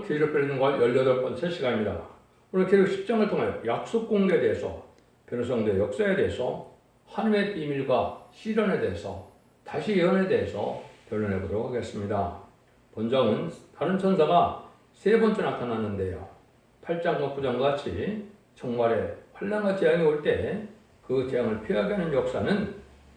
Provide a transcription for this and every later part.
기록 배우는 걸 18번째 시간입니다. 오늘 기록 10장을 통하여 약속 공개에 대해서, 변호성도의 역사에 대해서, 하나님의 비밀과 실현에 대해서, 다시 예언에 대해서 변론해 보도록 하겠습니다. 본장은 다른 천사가 세 번째 나타났는데요. 8장과 9장과 같이 정말에 환난과 재앙이 올 때 그 재앙을 피하게 하는 역사는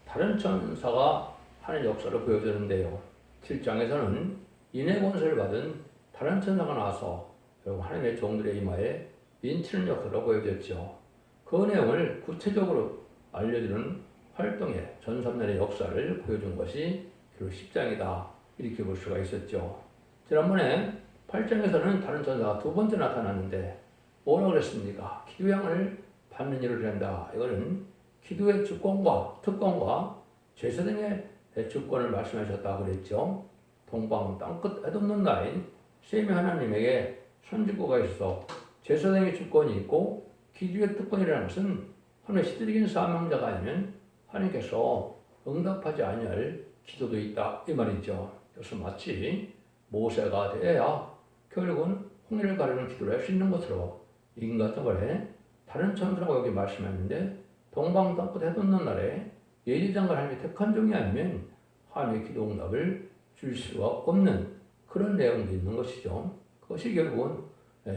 다른 천사가 하는 역사를 보여주는데요. 7장에서는 인의 권세를 받은 다른 천사가 나와서 결국 하나님의 종들의 이마에 인치는 역사를 보여줬죠. 그 내용을 구체적으로 알려주는 활동의 전 3년의 역사를 보여준 것이 결국 10장이다. 이렇게 볼 수가 있었죠. 지난번에 8장에서는 다른 천사가 두 번째 나타났는데 뭐라고 그랬습니까? 기도양을 받는 일을 한다. 이거는 기도의 주권과 특권과 제사 등의 주권을 말씀하셨다고 그랬죠. 동방 땅끝 애없는 나인 셈의 하나님에게 선지고가 있어서 제사 등의 주권이 있고 기도의 특권이라는 것은 하나님의 시대적인 사명자가 아니면 하나님께서 응답하지 아니할 기도도 있다 이 말이죠. 그래서 마치 모세가 돼야 결국은 홍해를 가르는 기도를 할 수 있는 것으로 인간 생활에 다른 천사라고 여기 말씀했는데 동방 땅끝 해돋는 날에 예리장을 하나님이 택한 종이 아니면 하나님의 기도 응답을 줄 수가 없는 그런 내용도 있는 것이죠. 그것이 결국은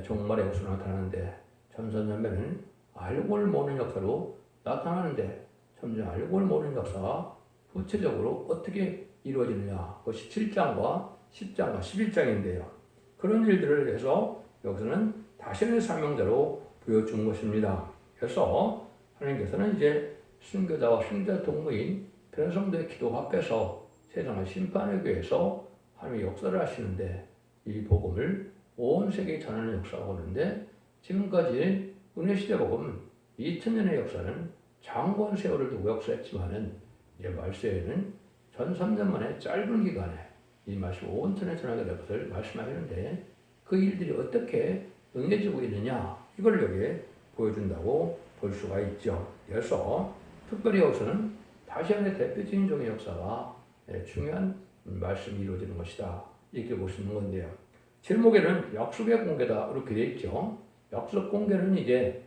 종말의 역사로 나타나는데 천선전면은 알고를 모르는 역사로 나타나는데 점점 알고를 모르는 역사가 구체적으로 어떻게 이루어지느냐 그것이 7장과 10장과 11장인데요. 그런 일들을 위해서 여기서는 다시는 사명자로 보여준 것입니다. 그래서 하나님께서는 이제 순교자와 순교자 동무인 변성도의 기도 앞에서 세상을 심판하기 위해서 하나님의 역사를 하시는데 이 복음을 온 세계에 전하는 역사가 오는데 지금까지 은혜시대 복음 2000년의 역사는 장권 세월을 두고 역사했지만은 이제 말세에는 전 3년 만에 짧은 기간에 이 말씀 온천에 전하게 될 것을 말씀하시는데 그 일들이 어떻게 응해지고 있느냐 이걸 여기에 보여준다고 볼 수가 있죠. 그래서 특별히 여기서는 다시안의 대표적인 종의 역사가 중요한 말씀이 이루어지는 것이다. 이렇게 볼 수 있는 건데요. 제목에는 약속의 공개다 이렇게 되어 있죠. 약속 공개는 이제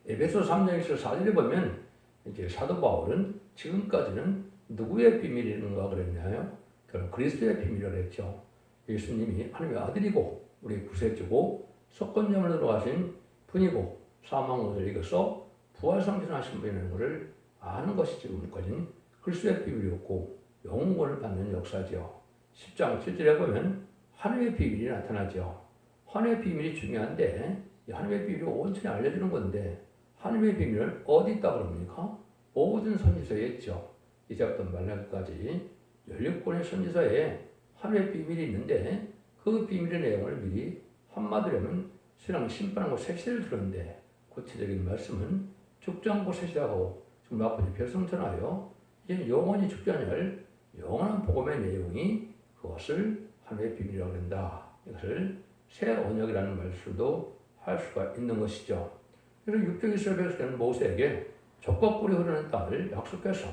에베소 3장 1절 4절에 보면 이제 사도 바울은 지금까지는 누구의 비밀인가 그랬나요? 그럼 그리스도의 비밀이라고 했죠. 예수님이 하나님의 아들이고 우리 구세주고 석권점을 들어가신 분이고 사망 오늘 이겨서 부활상승하신 분이라는 것을 아는 것이 지금까지는 그리스도의 비밀이었고 영원을 받는 역사죠. 10장 7절에 보면 하나님의 비밀이 나타나죠. 하나님의 비밀이 중요한데 이 하나님의 비밀이 온전히 알려주는 건데 하나님의 비밀은 어디 있다 그럽니까? 모든 선지서에 있죠. 이제부터 말라기까지 16권의 선지서에 하나님의 비밀이 있는데 그 비밀의 내용을 미리 한마디로 하면 신앙 심판하고 색시를 들었는데 구체적인 말씀은 죽장고 색시하고 지금 아버지 별성전하여 이제 영원히 죽지 않을 영원한 복음의 내용이 그것을 하나님의 비밀이라고 한다. 이것을 새 언약이라는 말씀도 할 수가 있는 것이죠. 그래서 육적 이스라엘 백성은 모세에게 적과 꿀이 흐르는 땅을 약속해서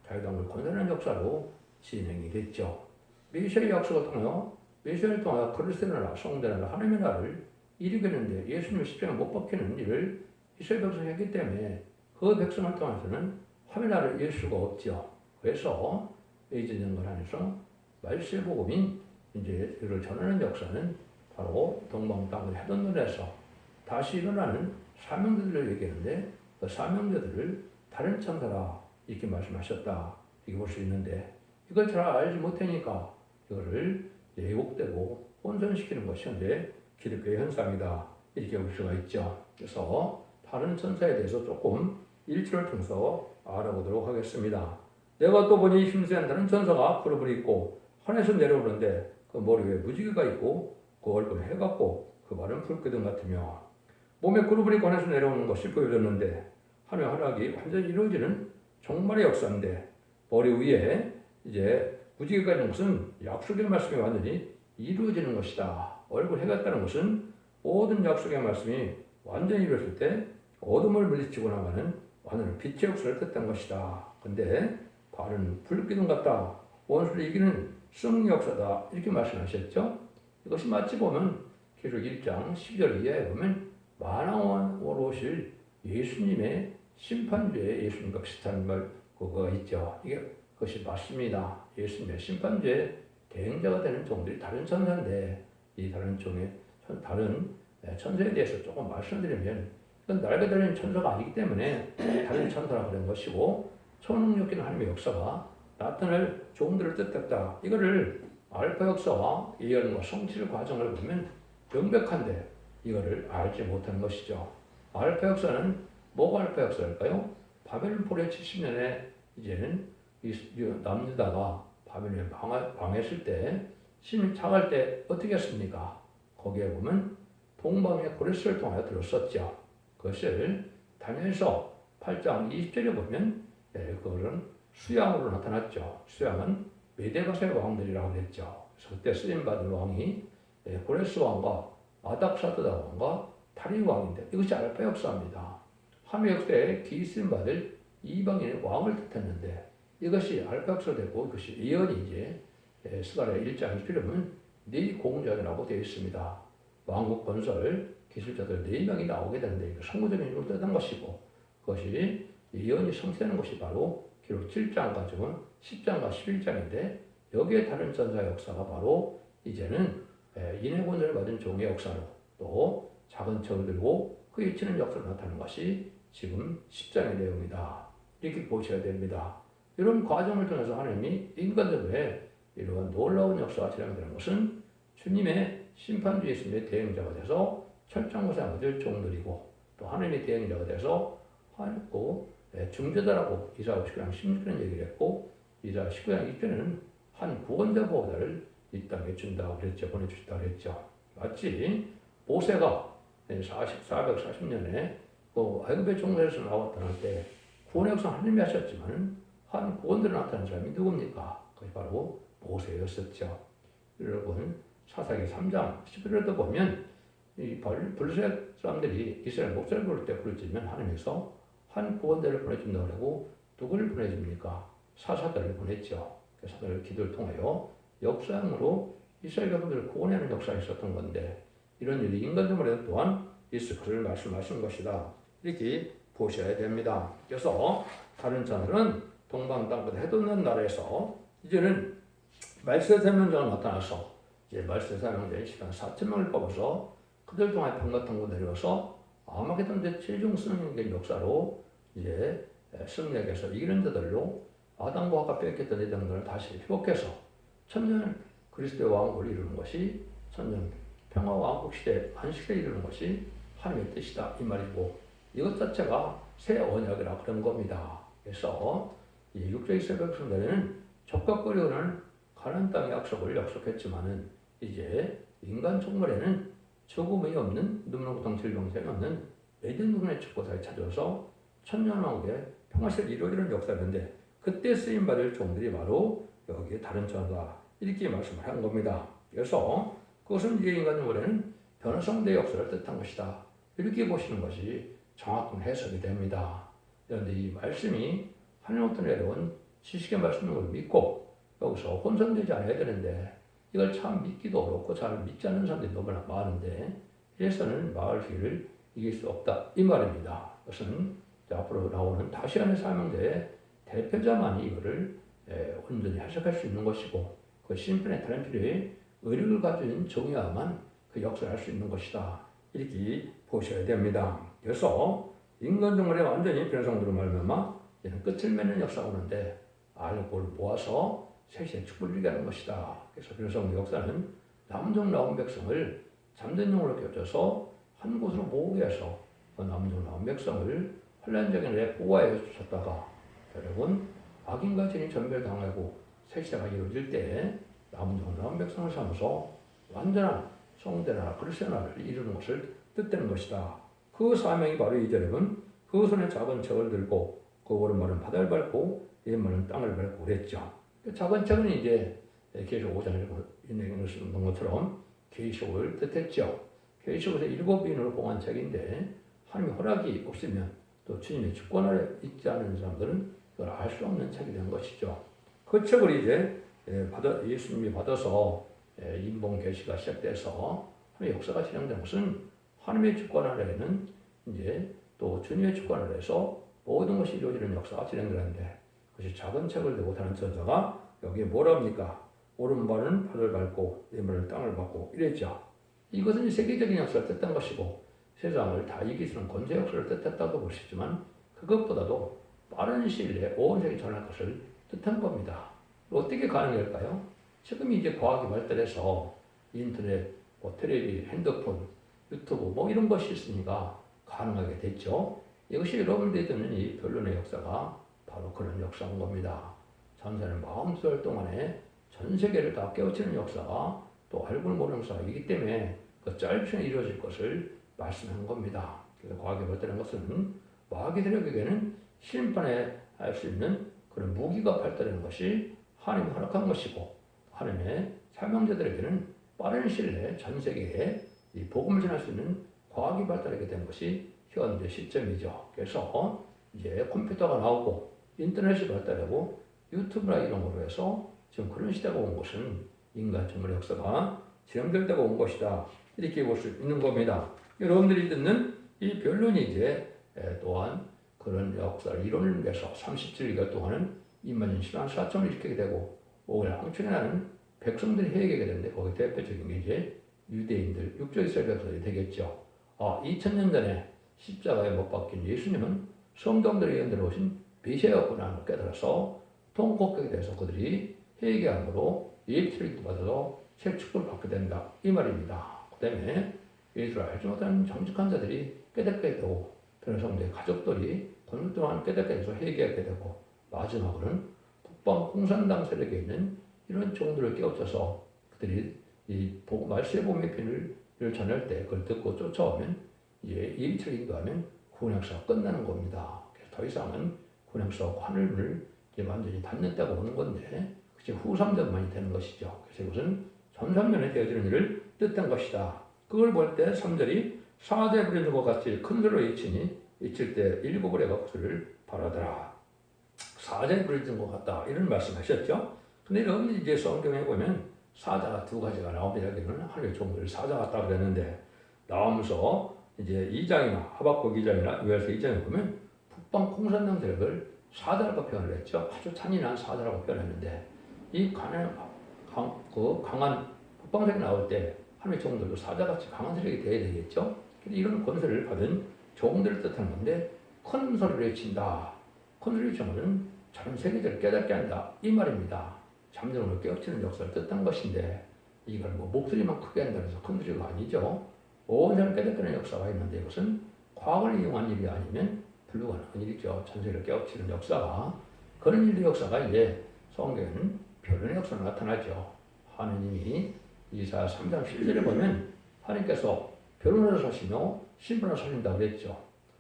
자기 땅을 건설하는 역사로 진행이 됐죠. 메시아의 약속을 통하여 메시아를 통하여 그리스도의 나라, 성도의 나라, 하나님의 나라를 이루겠는데 예수님의 십자가에 못 박히는 일을 이스라엘 백성이 했기 때문에 그 백성을 통해서는 하나님의 나라를 이룰 수가 없죠. 그래서 이제전걸 안에서 말세 복음인 이제 이를 전하는 역사는 바로 동방 땅을 해돋는데서 다시 일어나는 사명자들을 얘기하는데 그 사명자들을 다른 천사라 이렇게 말씀하셨다 이렇게 볼 수 있는데 이걸 잘 알지 못하니까 이거를 왜곡되고 혼선시키는 것이 현재 기독교의 현상이다 이렇게 볼 수가 있죠. 그래서 다른 천사에 대해서 조금 일주를 통해서 알아보도록 하겠습니다. 내가 또 보니 힘센 다른 천사가 그룹을 입고 하늘에서 내려오는데 그 머리 위에 무지개가 있고 그 얼굴에 해가 있고 그 발은 불기둥 같으며 몸에 그룹을 입고 하늘에서 내려오는 것이 보여졌는데 하늘의 허락이 완전히 이루어지는 종말의 역사인데 머리 위에 이제 무지개가 있는 것은 약속의 말씀이 완전히 이루어지는 것이다. 얼굴 해가 있다는 것은 모든 약속의 말씀이 완전히 이루어질 때 어둠을 물리치고 나가는 완전한 빛의 역사를 뜻한 것이다. 근데 발은 불기둥 같다. 원수를 이기는 승리 역사다. 이렇게 말씀하셨죠. 이것이 마치 보면 계속 1장 12절 이하에 보면 만왕으로 오실 예수님의 심판주의 예수님과 비슷한 말 그거가 있죠. 이게 그것이 맞습니다. 예수님의 심판주의 대행자가 되는 종들이 다른 천사인데 이 다른 천사에 대해서 조금 말씀드리면 이건 날개 달린 천사가 아니기 때문에 다른 천사라 그런 것이고 초능력 있는 하나님의 역사가 나타날 종들을 뜻했다. 이거를 알파 역사와 예언과 성취의 과정을 보면 명백한데 이거를 알지 못하는 것이죠. 알파 역사는 뭐가 알파 역사일까요? 바벨론 포로 70년에 이제는 남유다가 바벨론에 망했을 때 신이 착할 때 어떻게 했습니까? 거기에 보면 동방의 고레스를 통하여 들었었죠. 그것을 다니엘서 8장 20절에 보면 그거는 수양으로 나타났죠. 수양은 메데바사의 왕들이라고 했죠. 그래서 그때 쓰임받은 왕이 고레스 왕과 아닥사드다 왕과 다리 왕인데 이것이 알파 역사입니다. 함의 역사에 기쓰임받을 이방인의 왕을 뜻했는데 이것이 알파 역사가 되고 이것이 예언이 이제 스가랴 1장 20절에 보면 네 공작이라고 되어 있습니다. 왕국 건설 기술자들 4명이 나오게 되는데 선구적인 힘을 뜻한 것이고 그것이 예언이 성취되는 것이 바로 기록 7장까지는 10장과 11장인데 여기에 다른 전사의 역사가 바로 이제는 인해곤전을 받은 종의 역사로 또 작은 척을 들고 그에 치는 역사로 나타나는 것이 지금 10장의 내용이다. 이렇게 보셔야 됩니다. 이런 과정을 통해서 하나님이 인간들의 이러한 놀라운 역사가 진행되는 것은 주님의 심판주 예수님의 대행자가 돼서 철장고사가 될 종들이고 또 하나님의 대행자가 돼서 중재자라고 이사야 19장 16절에 얘기를 했고 이사야 19장 2절에는 한 구원자 보호자를 이 땅에 준다고 그랬죠. 보내주셨다고 그랬죠. 마치 모세가 440년에 애굽의 종살에서 나왔다는 때 구원의 역사 하나님이 하셨지만 한 구원대로 나타난 사람이 누굽니까? 그것이 바로 모세였었죠. 여러분 사사기 3장 11절에도 보면 이 블레셋 사람들이 이스라엘 목자를 부를 때 부르짖으면 하나님께서 한 구원대를 보내준다고 하고 누구를 보내줍니까? 사사들을 보냈죠. 사사들 기도를 통하여 역사형으로 이스라엘 백성들을 구원하는 역사가 있었던 건데 이런 일이 인간적으로 또한 있을 것을 말씀하신 것이다. 이렇게 보셔야 됩니다. 그래서 다른 자들은 동방 땅끝 해돋는 나라에서 이제는 말세 사명자가 나타나서 이제 말세 사명자의 시간 4,000명을 뽑아서 그들 동안 병같은 거 내려서 아마게돈 최종 승리의 역사로 이제 승리에게서 이기는 자들로 아담과 하가 뺏겼던 이들을 다시 회복해서 천년 그리스도의 왕국을 이루는 것이 천년 평화 왕국 시대 안식에 이루는 것이 하나님의 뜻이다 이 말이고 이것 자체가 새 언약이라 그런 겁니다. 그래서 이 육체 이스라엘 백성들은 적각거리는 가나안 땅의 약속을 약속했지만은 이제 인간 총물에는 죽음이 없는 눈물고통 질병이 없는 에덴 동산의 축복사에 찾아서 천년왕국의 평화시를 이루어지는 역사인데 그때 쓰임받을 종들이 바로 여기에 다른 자가 이렇게 말씀을 한 겁니다. 그래서 그것은 이제 인간 총물에는 변화성대 역사를 뜻한 것이다. 이렇게 보시는 것이 정확한 해석이 됩니다. 그런데 이 말씀이 하나님부터 내려온 지식의 말씀을 믿고 여기서 혼선되지 않아야 되는데 이걸 참 믿기도 어렵고 잘 믿지 않는 사람들이 너무나 많은데 이래서는 마을 길을 이길 수 없다 이 말입니다. 그것은 앞으로 나오는 다시안의 사명대의 대표자만이 이거를 온전히 해석할 수 있는 것이고 그 심판의 다른 필요에 의력을 가진 종이야만 그 역사를 할 수 있는 것이다. 이렇게 보셔야 됩니다. 그래서 인간 정말에 완전히 변성으로 말미암아 이는 끝을 맺는 역사가 오는데 알고를 모아서 셋의 축복을 이루게 하는 것이다. 그래서 변성 역사는 남종 나온 백성을 잠든 영으로 껴줘서 한 곳으로 모으게 해서 그 남종 나온 백성을 혼란적인 애 보호해 주셨다가 결국은 악인과 진이 전멸당하고 세시대가 이루어질 때 남종 나온 백성을 삼아서 완전한 성대나 그리스도의 나라를 이루는 것을 뜻되는 것이다. 그 사명이 바로 이 절에 보면 그 손에 작은 척을 들고 그 오른말은 바다를 밟고 왼말은 땅을 밟고 그랬죠. 작은 척은 이제 계시록 5장에 있는 것처럼 계시록을 뜻했죠. 계시록에서 7인으로 봉한 책인데 하나님의 허락이 없으면 또 주님의 주권 아래 있지 않은 사람들은 그걸 알 수 없는 책이 된 것이죠. 그 책을 이제 예수님이 받아서 인본 계시가 시작돼서 하나님의 역사가 진행된 것은 하나님의 주권 아래에는 이제 또 주님의 주권 아래에서 모든 것이 이루어지는 역사가 진행되는데 그것이 작은 책을 들고 다는 천사가 여기에 뭐라 합니까? 오른발은 바다를 밟고 왼발은 땅을 밟고 이랬죠. 이것은 세계적인 역사를 뜻한 것이고 세상을 다 이기시는 권세 역사를 뜻했다고 볼 수 있지만 그것보다도 빠른 시일 내에 온 세계에 전할 것을 뜻한 겁니다. 어떻게 가능할까요? 지금 이제 과학이 발달해서 인터넷, 텔레비, 핸드폰, 유튜브 뭐 이런 것이 있으니까 가능하게 됐죠. 이것이 여러분들이 듣는 이 변론의 역사가 바로 그런 역사인 겁니다. 전사는 42달 동안에 전 세계를 다 깨우치는 역사가 또 알고는 모르는 역사이기 때문에 그 짧은 시간에 이루어질 것을 말씀한 겁니다. 그래서 과학이 발달한 것은 마귀들에게는 심판에 할 수 있는 그런 무기가 발달하는 것이 하나님이 허락한 것이고 하나님의 사명자들에게는 빠른 시일 내에 전 세계에 이 복음을 전할 수 있는 과학이 발달하게 된 것이 현재 시점이죠. 그래서 이제 컴퓨터가 나오고 인터넷이 발달하고 유튜브나 이런 거로 해서 지금 그런 시대가 온 것은 인간 전문의 역사가 진행될 때가 온 것이다. 이렇게 볼 수 있는 겁니다. 여러분들이 듣는 이 변론이 이제 또한 그런 역사를 이론을 위해서 37개월 동안은 인만인 10만 4천을 일으키게 되고 5월 황천에 나는 백성들이 회개하게 되는데 거기 대표적인 게 이제 유대인들, 육조 이스라엘 백성들이 되겠죠. 2000년 전에 십자가에 못 박힌 예수님은 성경들의 예언대로 오신 메시아였구나 하는 걸 깨달아서 통곡하게 돼서 그들이 회개함으로 예비처리도 받아서 새 축복을 받게 된다. 이 말입니다. 그 다음에 예수를 알지 못하는 정직한 자들이 깨닫게 되고 변호성도의 가족들이 권력 동안 깨닫게 돼서 회개하게 되고 마지막으로는 북방 공산당 세력에 있는 이런 종들을 깨우쳐서 그들이 이 말세의 복음의 편을 전할 때 그걸 듣고 쫓아오면 이제 예비처리 인도하면 구원역사가 끝나는 겁니다. 그래서 더 이상은 구원역사와 하늘문을 이제 완전히 닫는다고 보는 건데 그치 후삼전만이 되는 것이죠. 그래서 이것은 전삼면에 되어지는 일을 뜻한 것이다. 그걸 볼 때 3절이 사대 부리는 것 같이 큰 소리로 외치니 외칠 때 일곱을 해가 그를 바라더라. 사대 부리는 것 같다. 이런 말씀하셨죠. 근데 여기 이제 성경에 보면 사자가 두 가지가 나옵니다. 여기는 하늘의 종들 사자 같다 그랬는데 나오면서 이제 2장이나 하박국 2장이나 요엘서 2장에 보면 북방 공산당 세력을 사자라고 표현을 했죠. 아주 잔인한 사자라고 표현했는데 이 강한 북방 세력이 나올 때 하늘의 종들도 사자같이 강한 세력이 되어야 되겠죠. 이런 권세를 받은 종들을 뜻하는 건데 큰 소리를 외친다. 큰 소리를 외치는 전 세계적으로 깨닫게 한다. 이 말입니다. 잠드는 걸 깨우치는 역사를 뜻한 것인데 이걸 뭐 목소리만 크게 한다고 해서 큰 소리가 아니죠. 온 사람 깨닫게 하는 역사가 있는데 이것은 과학을 이용한 일이 아니면 불가능한 일이죠. 전 세계를 깨우치는 역사가 그런 일의 역사가 이제 성경에는 변론의 역사로 나타나죠. 하느님이 이사야 3장 10절에 보면 하나님께서 변론을 하시며 심판을 하신다고 그랬죠.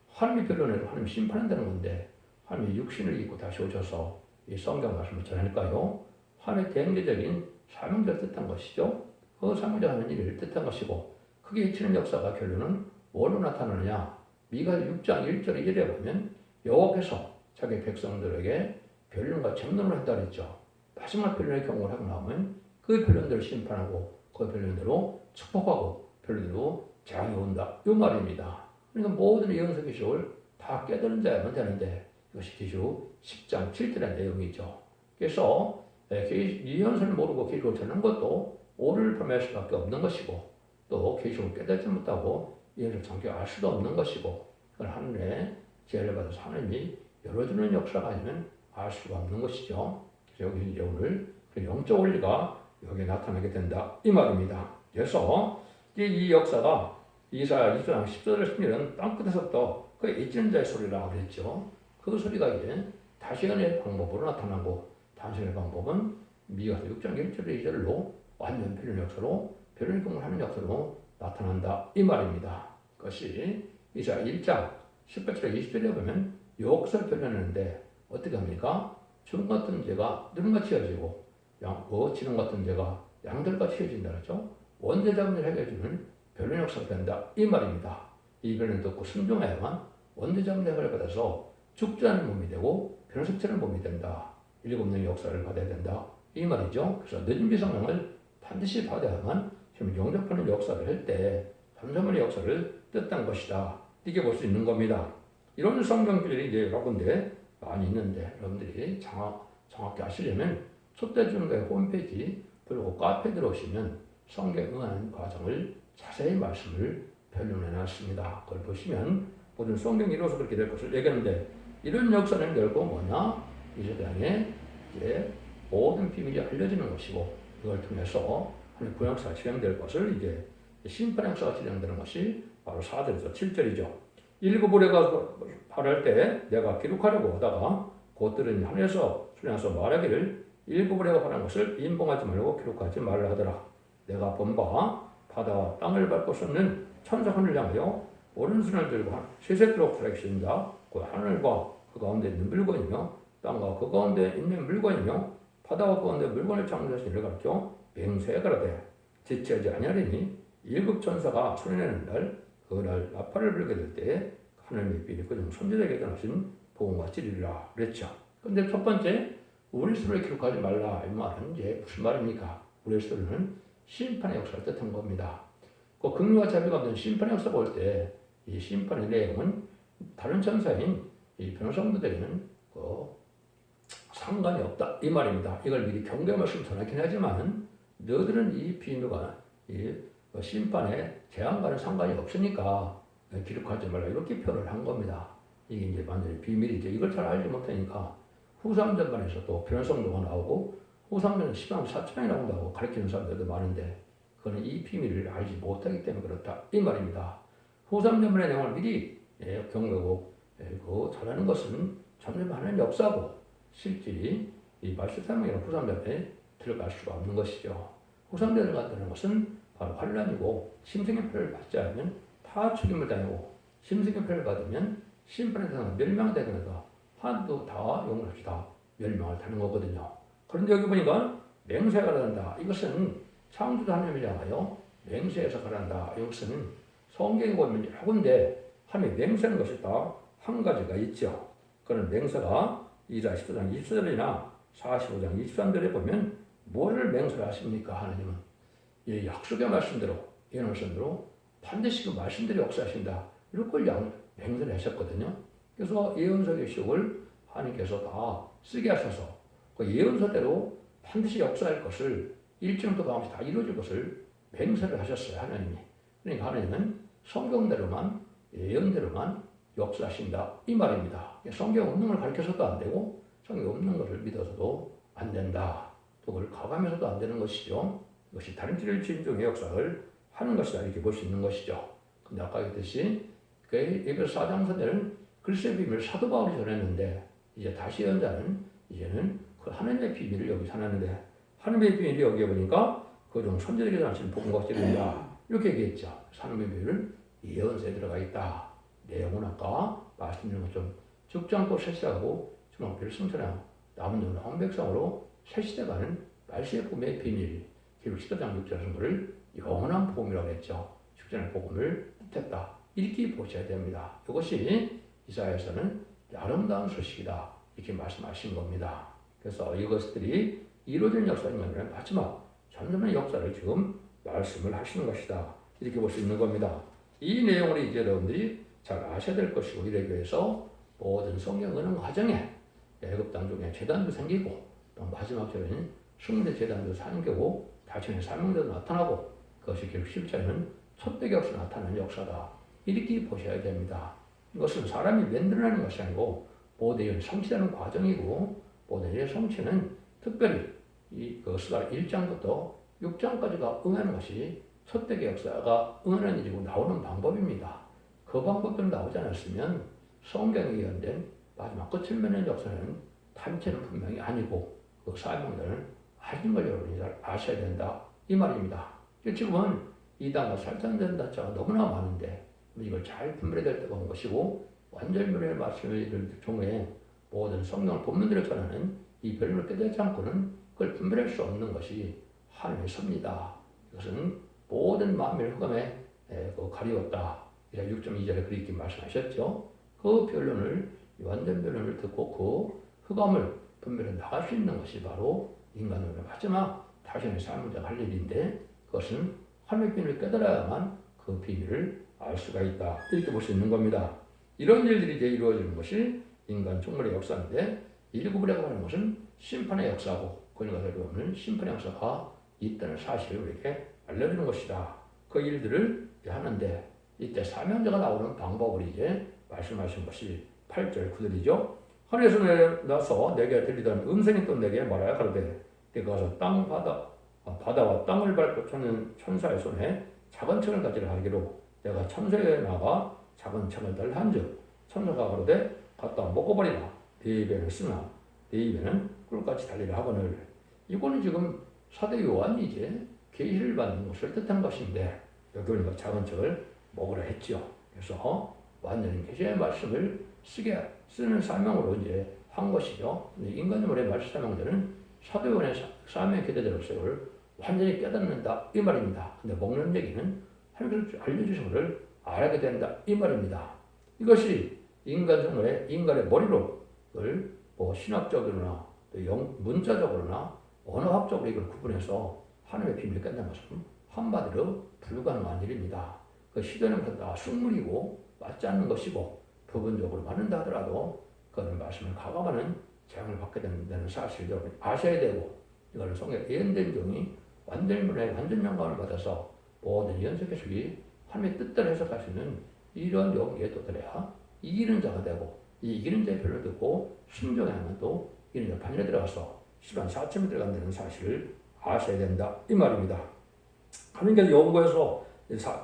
하나님이 변론해서 하나님이 심판한다는 건데 하나님이 육신을 입고 다시 오셔서 이 성경 말씀을 전할까요? 하나님의 대행제적인 사명자를 뜻한 것이죠. 그 사명자가 하는 일을 뜻한 것이고 크게 이치는 역사가 결론은 뭘로 나타나느냐? 미가 6장 1절 2절에 보면 여호와께서 자기 백성들에게 변론과 점론을 한다 그랬죠. 마지막 변론의 경고를 하고 나오면 그 변론대로 심판하고 그 변론대로 축복하고 변론대로 재앙이 온다. 이 말입니다. 그러니까 모든 예언서 기록을 다 깨달은 자야만 되는데 이것이 기록 10장 7절의 내용이죠. 그래서 예언서를 모르고 기록을 전하는 것도 오를 범할 수밖에 없는 것이고 또 계시록을 깨닫지 못하고 예언을 정확히 알 수도 없는 것이고 그걸 하늘의 지혜를 받아서 하나님이 열어주는 역사가 아니면 알 수가 없는 것이죠. 그래서 여기 이제 오늘 그 영적 원리가 여기에 나타나게 된다 이 말입니다. 그래서 이 역사가 이사야 2장 10절을 쓰면 땅끝에서부터 그 잊지는 자의 소리라고 그랬죠. 그 소리가 이제 다시연의 방법으로 나타나고 단순의 방법은 미가서 6장 1절의 2절로 완전 변론 역사로 변론의 경험을 하는 역사로 나타난다 이 말입니다. 그것이 이사야 1장 18절에 20절에 보면 역사를 변론하는데 어떻게 합니까? 주름 같은 죄가 누름같이 헤어지고 지름 같은 죄가 양들같이 헤어진다 그러죠. 원죄자분을 해결해주는 변론 역사가 된다 이 말입니다. 이 변론을 듣고 순종해야만 원죄자분의 해결을 받아서 죽지 않은 몸이 되고 변호석처럼 몸이 된다. 7명의 역사를 받아야 된다 이 말이죠. 그래서 늦은 비성령을 반드시 받아야만 지금 영접하는 역사를 할 때 잠잠의 역사를 뜻한 것이다. 이렇게 볼 수 있는 겁니다. 이런 성경들이 이제 여러 군데 많이 있는데 여러분들이 정확히 아시려면 촛대중과의 홈페이지 그리고 카페 들어오시면 성경 응하는 과정을 자세히 말씀을 변론해 놨습니다. 그걸 보시면 모든 성경이 이루어서 그렇게 될 것을 얘기하는데 이런 역사는 결국 뭐냐? 이 세상에 이제 모든 비밀이 알려지는 것이고 이걸 통해서 하나님의 구약사가 진행될 것을 이제 심판 역사가 진행되는 것이 바로 4절에서 7절이죠. 일곱으로가 말할 때 내가 기록하려고 하다가 곧들은 하늘에서 소리나서 말하기를 일곱으로가 말한 것을 인봉하지 말고 기록하지 말라 하더라. 내가 본 바 바다와 땅을 밟고 섰는 천사 하늘을 향하여 오른손을 들고 세세토록 살아계신다. 그 하늘과 그 가운데 있는 물건이며 땅과 그 가운데 있는 물건이며 바다와 그 가운데 물건을 창조하신 이를 가르쳐 맹세에 가라되 지체하지 아니하리니 일곱 천사가 소리내는 날 그날 나팔을 불게 될 때에 하나님의 빛이 그중 선지자에게 전하신 복음과 진리라 그랬죠. 근데 첫 번째 우리 수를 기록하지 말라 이 말은 이제 무슨 말입니까? 우리 수는 심판의 역사를 뜻한 겁니다. 그 긍휼과 자비가 없는 심판의 역사 볼 때 이 심판의 내용은 다른 천사인 이 변호사들에게는 상관이 없다 이 말입니다. 이걸 미리 경계 말씀 전하긴 하지만 너희들은 이 비밀과 이 심판의 재앙과는 상관이 없으니까 기록하지 말라 이렇게 표현을 한 겁니다. 이게 이제 완전히 비밀이죠. 이걸 잘 알지 못하니까 후삼전반에서 또 변성도가 나오고 후삼전은 시방 사천이 나온다고 가르치는 사람들도 많은데 그거는 이 비밀을 알지 못하기 때문에 그렇다 이 말입니다. 후삼전반의 내용을 미리 경고하고 잘하는 것은 점점 하는 역사고 실질이 이 말세상이나 후삼전에 들어갈 수가 없는 것이죠. 후삼전에 간다는 것은 바로 환란이고 심생의 표를 받지 않으면 다 죽임을 당하고 심생의 표를 받으면 심판에 대한 멸망되면서 한도 다 영혼없이 다 멸망을 타는 거거든요. 그런데 여기 보니까 맹세가 가란다. 이것은 창조주 하나님을 향하여 맹세해서 가란다. 이것은 성경에 보면 여러 군데 하나님이 맹세하는 것이 다 한 가지가 있죠. 그런 맹세가 이사 14장 24절이나 45장 23절에 보면 뭐를 맹세를 하십니까? 하나님은 이 약속의 말씀대로 예언 말씀대로 반드시 그 말씀대로 역사하신다. 이걸 맹세를 하셨거든요. 그래서 예언서의 기록을 하나님께서 다 쓰게 하셔서 그 예언서대로 반드시 역사할 것을 일정도 가운데 다 이루어질 것을 맹세를 하셨어요. 하나님이. 그러니까 하나님은 성경대로만 예언대로만 역사하신다 이 말입니다. 성경 없는 걸 가르쳐서도 안 되고 성경 없는 것을 믿어서도 안 된다. 또 그걸 가감해서도 안 되는 것이죠. 이것이 다른 진종의 역사를 하는 것이다 이렇게 볼 수 있는 것이죠. 근데 아까 얘기했듯이 그 에베소 4장 선대는 글쎄 비밀을 사도 바울이 전했는데 이제 다시 연자는 이제는 그 하나님의 비밀을 여기 전하는데 하나님의 비밀이 여기에 보니까 그중 선지자에게 전하신 복음과 진리다 이렇게 얘기했죠. 하나님의 비밀은 예언서에 들어가 있다. 내용은 아까 말씀드린 것처럼 죽지 않고 셋이라고 주먹비를 승천하고 남은 자는 황백성으로 셋시대가는 말씀의 복음의 비밀 기록 14장 6절에서 그를 영원한 복음이라고 했죠. 죽전의 복음을 뜻했다. 이렇게 보셔야 됩니다. 이것이 이사야에서는 아름다운 소식이다. 이렇게 말씀하신 겁니다. 그래서 이것들이 이루어진 역사인 것은 마지막 전전의 역사를 지금 말씀을 하시는 것이다. 이렇게 볼 수 있는 겁니다. 이 내용을 이제 여러분들이 잘 아셔야 될 것이고 이렇게 해서 모든 성경 은행 과정에 애굽 땅 중에 제단도 생기고 또 마지막 절에는 승대 제단도 생기고 다시는 사명대도 나타나고 그것이 결국 실제는 첫대기 없이 나타나는 역사다. 이렇게 보셔야 됩니다. 이것은 사람이 만들어내는 것이 아니고 모든 성취되는 과정이고 모든 성취는 특별히 그 스가 1장부터 6장까지가 응하는 것이 첫대기 역사가 응하는 일이고 나오는 방법입니다. 그 방법대로 나오지 않았으면 성경에 예언된 마지막 끝을 맺는 역사는 단체는 분명히 아니고 그 사명들은 아닌 걸 여러분이 잘 아셔야 된다. 이 말입니다. 지금은 이단과 살단된 단체가 너무나 많은데 이걸 잘 분별해야 될 때가 온 것이고 완전멸의 말씀을 종에 모든 성경 본문들을 전하는 이 별을 깨닫지 않고는 그걸 분별할 수 없는 것이 하나님의 섭니다. 이것은 모든 마음의 흑암에 가리웠다. 6.2절에 그렇게 말씀하셨죠. 그 변론을 완전 변론을 듣고 그 흑암을 분별해 나갈 수 있는 것이 바로 인간의 마지막 자신의 삶을 할 일인데 그것은 하나님의 비밀을 깨달아야만 그 비밀을 알 수가 있다. 이렇게 볼 수 있는 겁니다. 이런 일들이 이제 이루어지는 것이 인간 총괄의 역사인데 일구부라고 하는 것은 심판의 역사고 그걸 가지고 심판의 역사가 있다는 사실을 우리에게 알려주는 것이다. 그 일들을 하는데 이때 사명자가 나오는 방법을 이제 말씀하신 것이 8절 9절이죠. 하늘에서 내려서 내게 들리던 음성이 또 내게 말하여 가로되 내가 가서 바다와 땅을 밟고 쫓는 천사의 손에 작은 창을 가지라 하기로 내가 천사에 나가 작은 창을 달라 한즉 천사가 가로되 갖다 먹어버리라 네 입에는 쓰나 네 입에는 꿀같이 달리라 하거늘. 이거는 지금 사도 요한이 이제 계시를 받는 것을 뜻한 것인데 여기 우리가 작은 책을 먹으라 했죠. 그래서 완전히 계시의 말씀을 쓰는 사명으로 이제 한 것이죠. 인간의 말씀 사명자는 사도 요한의 사명의 기대대로서를 완전히 깨닫는다 이 말입니다. 근데 먹는 얘기는 하나님께서 알려주신 것을 알게 된다 이 말입니다. 이것이 인간의 머리로 뭐 신학적으로나 문자적으로나 언어학적으로 이걸 구분해서 하나님의 비밀을 깨닫는 것은 한마디로 불가능한 일입니다. 그 시도는 다 숙물이고 맞지 않는 것이고 부분적으로 맞는다 하더라도 그런 말씀을 가감하는 재앙을 받게 된다는 사실을 여러분이 아셔야 되고 이걸 성경 예언된 종이 완전 영광을 받아서 모든 예언적 해석이 하나님의 뜻대로 해석할 수 있는 이런 용기에 도달해야 이기는 자가 되고 이 이기는 자의 표를 듣고 순종하면 또 이기는 자 반열에 들어가서 10만 4천이 들어간다는 사실을 아셔야 된다 이 말입니다. 하나님께서 연구해서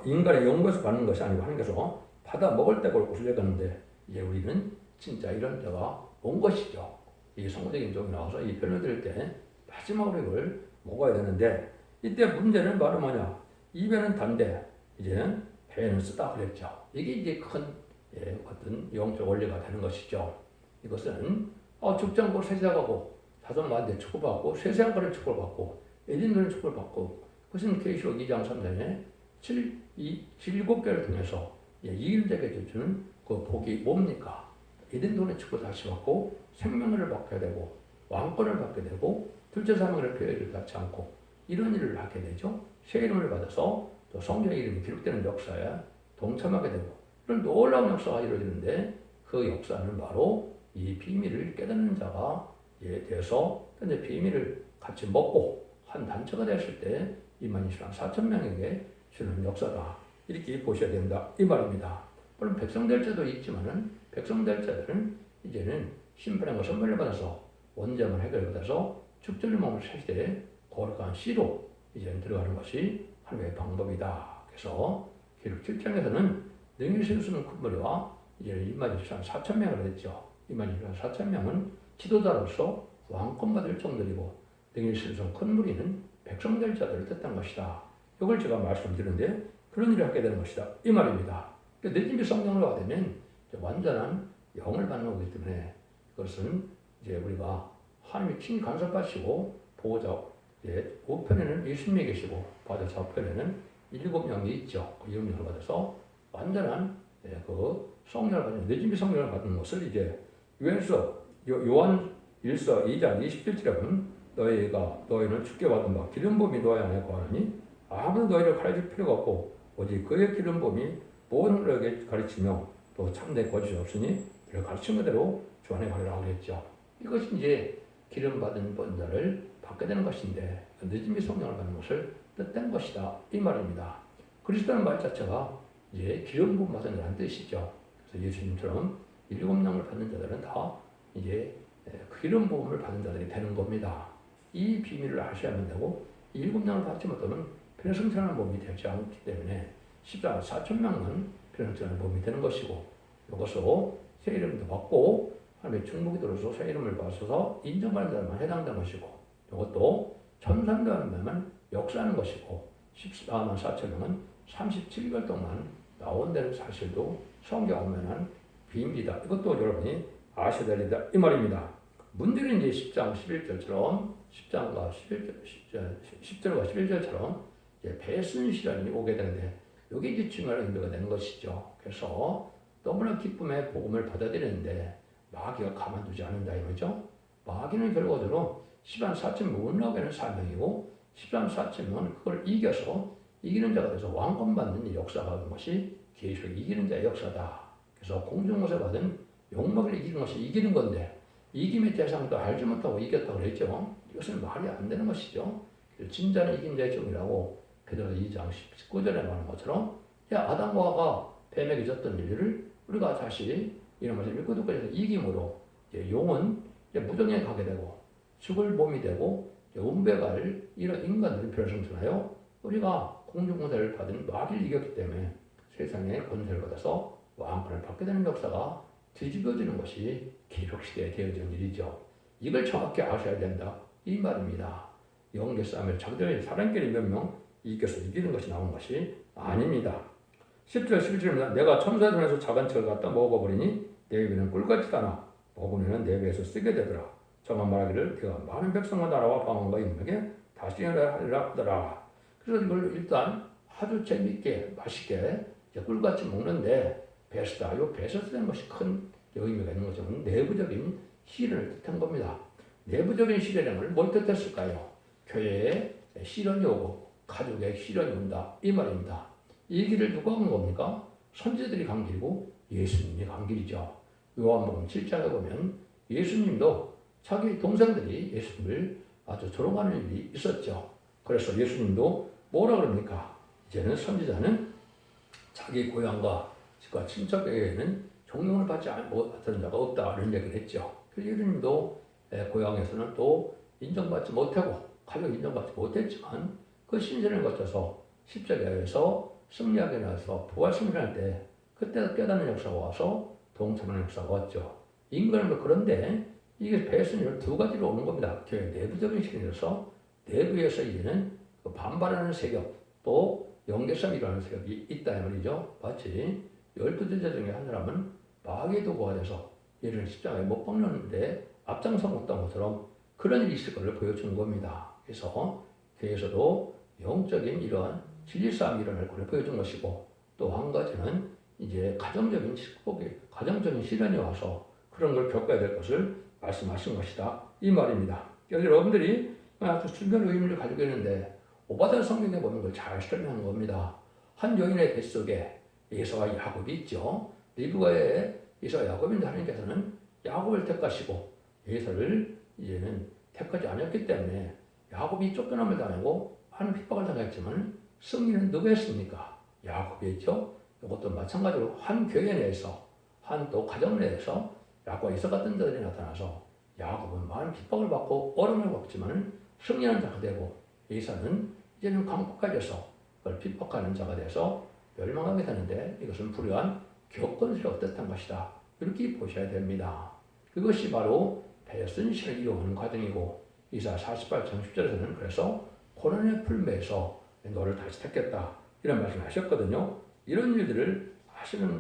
인간의 연구에서 받는 것이 아니고 하나님께서 받아 먹을 때 그걸 구슬려갔는데 이제 우리는 진짜 이런 때가 온 것이죠. 이 성공적인 종이 나와서 이 별로 들을 때 마지막으로 이걸 먹어야 되는데 이때 문제는 바로 뭐냐? 입에는 단데 이제는 배는 쓰다 그랬죠. 이게 이제 큰 어떤 영적 원리가 되는 것이죠. 이것은 죽장고 세자가고 다섯마한테 축복받고 세세한거를 축복받고 에딘도는 축복받고 그것은 계시록 2장 3장에 7개를 통해서 이일자에게 주는 그 복이 뭡니까? 에덴돈의 축복을 다시 받고 생명을 받게 되고 왕권을 받게 되고 둘째 사명을 표현을 받지 않고 이런 일을 하게 되죠. 새 이름을 받아서 또 성경의 이름이 기록되는 역사에 동참하게 되고 이런 놀라운 역사가 이루어지는데 그 역사는 바로 이 비밀을 깨닫는 자가 돼서 현재 비밀을 같이 먹고 한 단체가 됐을 때 22,000만 4천 명에게 주는 역사다. 이렇게 보셔야 된다. 이 말입니다. 물론 백성될 자도 있지만은 백성될 자들은 이제는 심판과 선물을 받아서 원죄만 해결받아서 축전을 몸을 살 때 거룩한 씨로 이제 들어가는 것이 하나님의 방법이다. 그래서 기록 7장에서는 능히 세우는 큰 무리와 이제 22,000만 4천 명을 했죠. 22,000만 4천 명은 지도자로서 왕권 받을 정도이고 능히 세우는 큰 무리는 백성될 자들을 뜻한 것이다. 이걸 제가 말씀드리는데 그런 일을 하게 되는 것이다. 이 말입니다. 내집이 성령으로 되면 완전한 영을 받는 거기 때문에 그것은 이제 우리가 하나님이 친히 간섭하시고 보호자 우편에는 예수님이 계시고 바다 좌편에는 7명이 있죠. 그 7명을 받아서 완전한 그 성령을 받는 내집이 성령을 받는 것을 이제 요한 1서 2장 27절에 보면 너희는 주께 받은 바 기름 부음이 너희 안에 거하니 아무도 너희를 가르칠 필요가 없고 오직 그의 기름 부음이 모든 사람에게 가르치며 또 참된 거짓이 없으니 그를 가르친 그대로 주 안에 가리라 그랬죠. 이것이 이제 기름 받은 자를 받게 되는 것인데 늦음이 성령을 받는 것을 뜻한 것이다 이 말입니다. 그리스도라는 말 자체가 이제 기름 부음 받은 자라는 뜻이죠. 그래서 예수님처럼 7명을 받는 자들은 다 이제 기름 부음을 받은 자들이 되는 겁니다. 이 비밀을 아셔야만 되고 7명을 받지 못하면 편성천하는 몸이 되지 않기 때문에 14,4천명은 편성천하는 몸이 되는 것이고 이것으로 새 이름도 받고 하나님의 충복이 들어서 새 이름을 받아서 인정받는 사람만 해당되는 것이고 이것도 1,300명만 역사하는 것이고 144,000명은 37개월 동안 나온다는 사실도 성경 오면은 비밀이다. 이것도 여러분이 아셔야 될 일이다. 이 말입니다. 문제는 이제 10장 11절처럼 10절과 11절처럼 배순 시련이 오게 되는데 이게 이제 중요한 의미가 되는 것이죠. 그래서 너무나 기쁨의 복음을 받아들이는데 마귀가 가만두지 않는다 이거죠. 마귀는 결과적으로 14,000 못 나오게는 사명이고 13사쯤은 그걸 이겨서 이기는 자가 돼서 왕권 받는 이 역사가 온 것이 계시록 이기는 자의 역사다. 그래서 공중못에 받은 욕먹을 이기는 것이 이기는 건데 이김의 대상도 알지 못하고 이겼다고 그랬죠. 이것은 말이 안 되는 것이죠. 진짜는 이긴 자의 종이라고 베드로 2장 19절에 말하는 것처럼 아담과 하와가 뱀에게 졌던 일을 우리가 다시 이런 것을 읽고 듣고 해서 이김으로 용은 무정에 가게 되고 죽을 몸이 되고 운배갈 이런 인간들을 별성하여 우리가 공중권세를 받은 마귀를 이겼기 때문에 세상에 권세를 받아서 왕권을 받게 되는 역사가 뒤집어지는 것이 기록시대에 되어진 일이죠. 이걸 정확히 아셔야 된다 이 말입니다. 영계 싸움을 적절히 사람끼리 몇 명 이겨서 이기는 것이 나온 것이 아닙니다. 10절 11절입니다. 내가 천사의 손에서 작은 척을 갖다 먹어버리니 내 입에는 꿀같이 다나 먹으면 내 배에서 쓰게 되더라. 저만 말하기를 그가 많은 백성과 나라와 방언과 인맥에 다시 하리라 하더라. 그래서 이걸 일단 아주 재밌게 맛있게 꿀같이 먹는데 베스다. 이 베스트라는 것이 큰 의미가 있는 거죠. 내부적인 시련을 뜻한 겁니다. 내부적인 시련을 뭘 뜻했을까요? 교회에 시련이 오고 가족에 시련이 온다 이 말입니다. 이 길을 누가 간 겁니까? 선지자들이 간 길이고 예수님이 간 길이죠. 요한복음 7장에 보면 예수님도 자기 동생들이 예수님을 아주 조롱하는 일이 있었죠. 그래서 예수님도 뭐라 그럽니까? 이제는 선지자는 자기 고향과 친척에게는 존경을 받지 못하는 자가 없다 이런 얘기를 했죠. 그래서 예수님도 고향에서는 또 인정받지 못하고 가족 인정받지 못했지만 그 신세를 거쳐서 십자가에서 승리하게 나서 부활 승리할 때 그때 깨닫는 역사가 와서 동참하는 역사가 왔죠. 인간은 그런데 이게 배신이 두 가지로 오는 겁니다. 교회 내부적인 신이어서 내부에서 이제는 반발하는 세력 또 영계성이라는 세력이 있다 이 말이죠. 마치 12제자 중에 한 사람은 마귀의 도구가 돼서 얘를 십자가에 못 박는데 앞장서 먹던 것처럼 그런 일이 있을 것을 보여주는 겁니다. 그래서 교회에서도 영적인 이러한 진리 싸움이 일어날 것을 보여준 것이고 또 한 가지는 이제 가정적인 축복이 가정적인 시련이 와서 그런 걸 겪어야 될 것을 말씀하신 것이다 이 말입니다. 그래서 여러분들이 아주 중요한 의미를 가지고 있는데 오바댜 성경에 보면 걸 잘 설명하는 겁니다. 한 여인의 뱃속에 에서와 야곱이 있죠. 리브가의 에서와 야곱인데 하나님께서는 야곱을 택하시고 에서를 이제는 택하지 않았기 때문에 야곱이 쫓겨남을 당하고 하는 핍박을 당했지만 승리는 누가 했습니까? 야곱이 했죠. 이것도 마찬가지로 한 교회 내에서 한 또 가정 내에서 야곱과 에서 같은 자들이 나타나서 야곱은 많은 핍박을 받고 어려움을 겪지만 승리하는 자가 되고 에서는 이제는 강국해져서 그걸 핍박하는 자가 돼서 멸망하게 되는데 이것은 불의한 교권세력 뜻한 것이다. 이렇게 보셔야 됩니다. 그것이 바로 배선신을 이용하는 과정이고 이사 48장 10절에서는 그래서 고난의 풀매에서 너를 다시 택했다 이런 말씀을 하셨거든요. 이런 일들을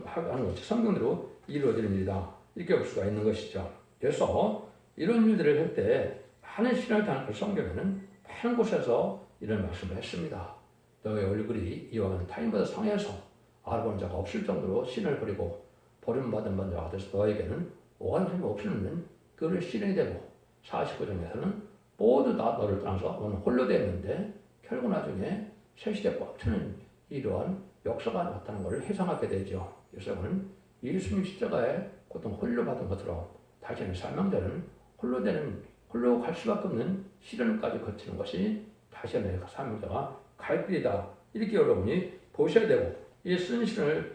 하는 것이 성경대로 이루어지는 일이다 이렇게 볼 수가 있는 것이죠. 그래서 이런 일들을 할 때 많은 신을 당할 성경에는 많은 곳에서 이런 말씀을 했습니다. 너의 얼굴이 이와 같은 타인보다 상해서 알아보는 자가 없을 정도로 신을 버리고 버림받은 자가 돼서 너에게는 오가는 힘이 없으면 그를 신이 되고 49장에서는 모두 다 너를 떠나서 너는 홀로 되었는데 결국 나중에 새시대 꽉 차는 이러한 역사가 나타나는 것을 회상하게 되죠. 그래서 그는 예수님 십자가에 고통 홀로 받은 것처럼 다시는 사명자는 홀로 갈 수밖에 없는 시련까지 거치는 것이 다시는 사명자가 갈 길이다. 이렇게 여러분이 보셔야 되고 이 쓴 시련을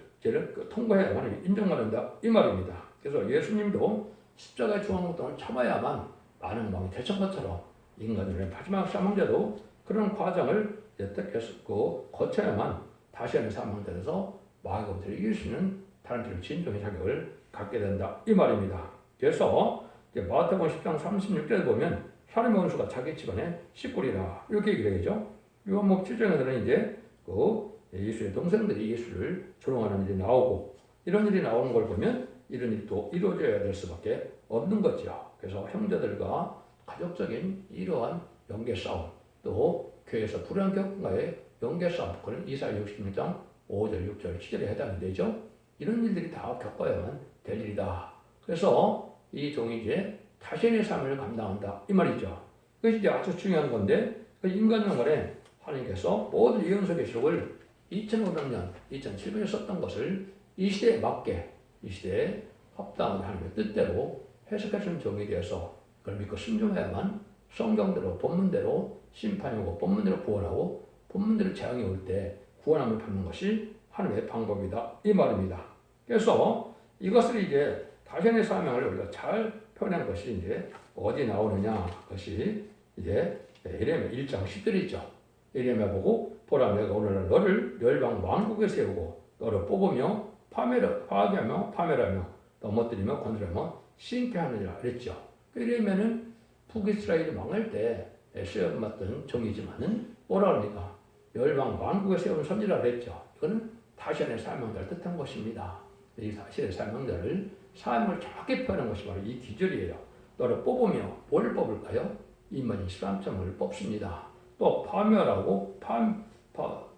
통과해야만 인정받는다 이 말입니다. 그래서 예수님도 십자가의 중앙고통을 참아야만 많은 왕이 되신 것처럼 인간들의 마지막 사망자도 그런 과정을 거쳐야만 다시는 사망자에서 마귀를 이길 수 있는 다른 진정의 자격을 갖게 된다 이 말입니다. 그래서 마태복음 10장 36절에 보면 사람의 원수가 자기 집안의 식구리라 이렇게 얘기를 하죠. 요한복음 7장에서는 이제 예수의 동생들이 예수를 조롱하는 일이 나오고 이런 일이 나오는 걸 보면 이런 일이 또 이루어져야 될 수밖에 없는 거죠. 그래서 형제들과 가족적인 이러한 연계 싸움 또 교회에서 불의한 격과의 연계 싸움 그런 이사야 66장 5절 6절 7절에 해당이 되죠. 이런 일들이 다 겪어야만 될 일이다. 그래서 이 종이 이제 타신의 삶을 감당한다 이 말이죠. 그것이 이제 아주 중요한 건데 그 인간영혼에 하나님께서 모든 예언서 계시록을 2500년, 2700년 썼던 것을 이 시대에 맞게, 이 시대에 합당하게 하나님의 뜻대로 해석해주는 종이 되어서 그걸 믿고 순종해야만 성경대로, 본문대로 심판이 오고, 본문대로 구원하고, 본문대로 재앙이 올 때 구원함을 받는 것이 하나님의 방법이다. 이 말입니다. 그래서 이것을 이제 다시의 사명을 우리가 잘 표현한 것이 이제 어디 나오느냐? 그것이 이제 예레미야 1장 10절이죠. 예레미야 보고 보라 내가 오늘날 너를 열방 왕국에 세우고 너를 뽑으며 파괴하며 파멸하며 넘어뜨리며 건드리며 싱패하느니라 그랬죠. 예레미야는 북이스라엘이 망할 때 시험 맡은 종이지만은 뭐라 합니까? 열방 왕국에 세운 선지라 그랬죠. 이거는 다시의 사명자를 뜻한 것입니다. 이 다시의 사명자를 사명을 정확히 표현한 것이 바로 이 기절이에요. 너를 뽑으며 뭘 뽑을까요? 이만희 13점을 뽑습니다. 또 파멸하고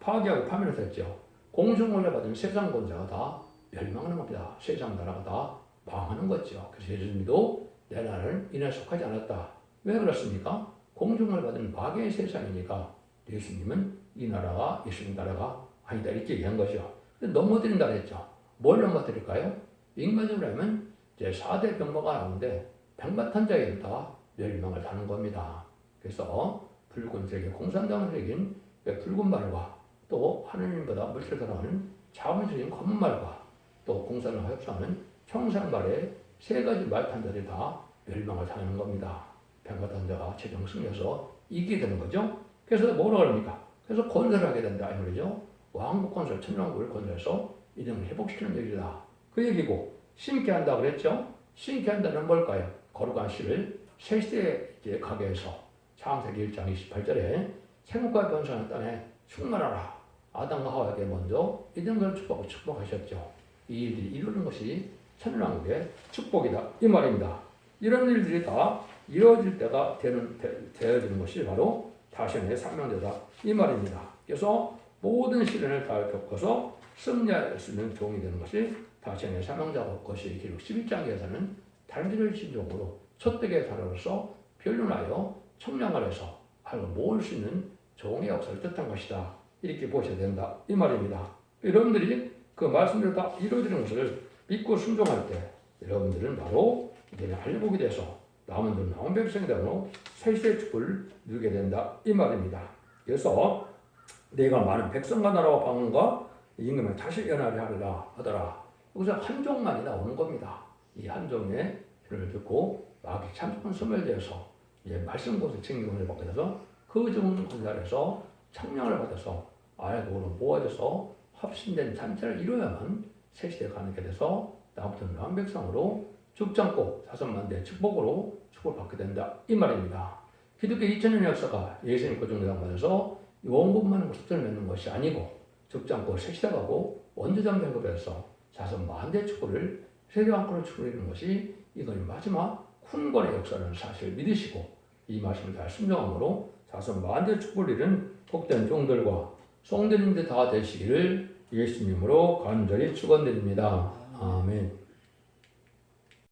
파괴하고 파멸을 했죠. 공중권을 받은 세상 권자가 다 멸망하는 겁니다. 세상 나라가 다 망하는 거죠. 그래서 예수님도 내 나라는 이날 속하지 않았다. 왜 그렇습니까? 공중을 받은 마귀의 세상이니까 예수님은 이 나라가 예수님 나라가 아니다 이렇게 얘기한 거죠. 넘어뜨린다 그랬죠. 뭘 넘어뜨릴까요? 인간적으로 하면 이제 4대 병마가 나오는데 백마탄 자에는 다 멸망을 하는 겁니다. 그래서 붉은색의 공산당을 새긴 붉은 말과 또 하느님보다 물질 사랑하는 자본주의인 검은 말과 또 공산당과 협상하는 청산말의 세 가지 말탄자들이 다 멸망을 당하는 겁니다. 백마탄자가 최종 승리해서 이기게 되는 거죠. 그래서 뭐라 그럽니까? 그래서 건설을 하게 된다 이 말이죠. 왕국 건설, 천왕국을 건설해서 이름을 회복시키는 얘기다. 그 얘기고 심케한다 그랬죠. 심케한다는 뭘까요? 거룩한 씨를 새 시대에 이제 가게 해서 창세기 1장 28절에 생육과 변성한 땅에 충만하라. 아담과 하와에게 먼저 이등을 축복하셨죠. 이 일들이 이루는 것이 천왕국의 축복이다 이 말입니다. 이런 일들이 다 이루어질 때가 되어지는 것이 바로 다시의 사명자다 이 말입니다. 그래서 모든 시련을 다 겪어서 승리할 수 있는 종이 되는 것이 다시의 사명자고 것이 기록 11장에서는 단지를 진종으로 촛대의 사로서 변론하여 청량을 해서 하여 모을 수 있는 종의 역사를 뜻한 것이다. 이렇게 보셔야 된다. 이 말입니다. 여러분들이 그 말씀대로 다 이루어지는 것을 믿고 순종할 때 여러분들은 바로 이제 할복이 돼서 남은 백성이 되므로 새시대의 축복을 누리게 된다. 이 말입니다. 그래서 내가 많은 백성과 나라와 방언과 임금을 다시 연합을 하리라 하더라. 여기서 한 종만이 나오는 겁니다. 이 한 종의 일을 듣고 마귀 참석한 소멸되어서 이제 말씀 곳에 증거를 받게 돼서 그 종은 군사에서 청량을 받아서 아래도로 모아져서 합심된 단체를 이루어야만 새시대에 가게 돼서 나부터는 왕백성으로 죽지 않고 4,000만 대 축복으로 축복을 받게 된다. 이 말입니다. 기독교 2000년 역사가 예수님 고정대상 받아서 원금만 숫자를 맺는 것이 아니고 죽지 않고 새시대 가고 원조장대급에서 4,000만 대 축복을 세계 왕권을 축복하는 것이 이건 마지막 훈권의 역사라는 사실을 믿으시고 이 말씀을 잘 순종함으로 4,000만 대 축복을 이룬 복된 종들과 성도님들 다 되시기를 예수님으로 간절히 축원드립니다. 아멘.